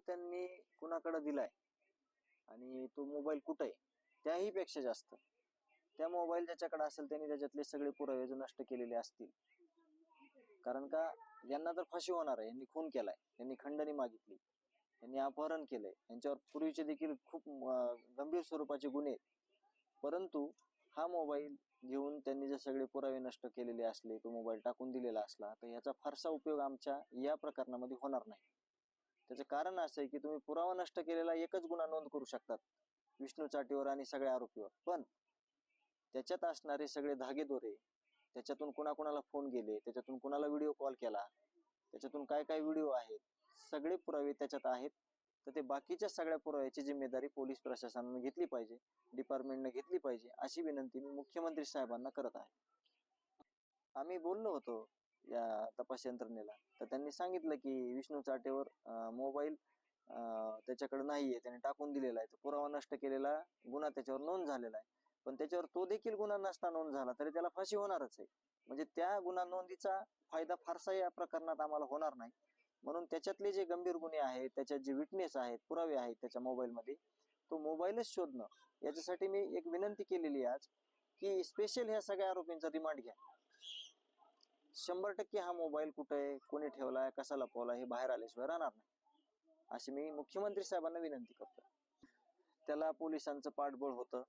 त्यांनी कुणाकडे दिलाय आणि तो मोबाईल कुठे आहे त्याही पेक्षा जास्त त्या मोबाईल ज्याच्याकडे असेल त्यांनी त्याच्यातले सगळे पुरावे नष्ट केलेले असतील. कारण का यांना तर फाशी होणार आहे. यांनी खून केलाय, यांनी खंडणी मागितली, यांनी अपहरण केलंय, यांच्यावर पूर्वीचे देखील खूप गंभीर स्वरूपाचे गुन्हे आहेत. परंतु हा मोबाईल घेऊन त्यांनी जे सगळे पुरावे नष्ट केलेले असले, तो मोबाईल टाकून दिलेला असला तर याचा फारसा उपयोग आमच्या या प्रकरणामध्ये होणार नाही. त्याचं कारण असं आहे की तुम्ही पुरावा नष्ट केलेला एकच गुन्हा नोंद करू शकतात विष्णू चाटेवर आणि सगळ्या आरोपीवर, पण त्याच्यात असणारे सगळे धागेदोरे, त्याच्यातून कुणाकुणाला फोन गेले, त्याच्यातून कुणाला व्हिडिओ कॉल केला, त्याच्यातून काय काय व्हिडिओ आहेत, सगळे पुरावे त्याच्यात आहेत. तर ते बाकीच्या सगळ्या पुराव्याची जिम्मेदारी पोलीस प्रशासनाने घेतली पाहिजे, डिपार्टमेंटने घेतली पाहिजे, अशी विनंती मी मुख्यमंत्री साहेबांना करत आहे. आम्ही बोललो होतो या तपास यंत्रणेला, तर त्यांनी सांगितलं की विष्णू चाटेवर मोबाईल त्याच्याकडे नाहीये, त्याने टाकून दिलेला आहे, तो पुरावा नष्ट केलेला गुन्हा त्याच्यावर नोंद झालेला आहे. पण त्याच्यावर तो देखील गुन्हा नसता नोंद झाला तरी त्याला फाशी होणारच आहे. म्हणजे त्या गुन्हा नोंदीचा फायदा फारसा या प्रकरणात आम्हाला होणार नाही. म्हणून त्याच्यातले जे गंभीर गुन्हे आहेत, त्याच्यात जे विटनेस आहेत, पुरावे आहेत त्याच्या मोबाईलमध्ये, तो मोबाईलच शोधणं, याच्यासाठी मी एक विनंती केलेली आहे आज की स्पेशल ह्या सगळ्या आरोपींचा रिमांड घ्या. 100% हा मोबाईल कुठे आहे, कोणी ठेवलाय, कसा लपवला हे बाहेर आल्याशिवाय राहणार नाही, अशी मी मुख्यमंत्री साहेबांना विनंती करतो. त्याला पोलिसांचं पाठबळ होतं,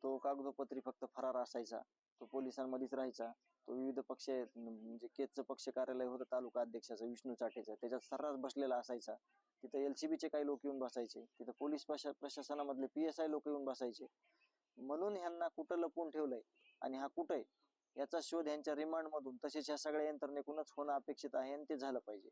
तो कागदोपत्री फक्त फरार असायचा, तो पोलिसांमध्येच राहायचा, तो विविध पक्ष म्हणजे केजचं पक्ष कार्यालय होतं तालुका अध्यक्षाचं विष्णू चाटेचं, त्याच्यात सर्रास बसलेला असायचा. तिथं LCBचे काही लोक येऊन बसायचे, तिथं पोलीस प्रशासनामधले PSI लोक येऊन बसायचे. म्हणून ह्यांना कुठं लपवून ठेवलंय आणि हा कुठं आहे याचा शोध ह्यांच्या रिमांड मधून तसेच ह्या सगळ्या यंत्रणेकडूनच होणं अपेक्षित आहे आणि ते झालं पाहिजे.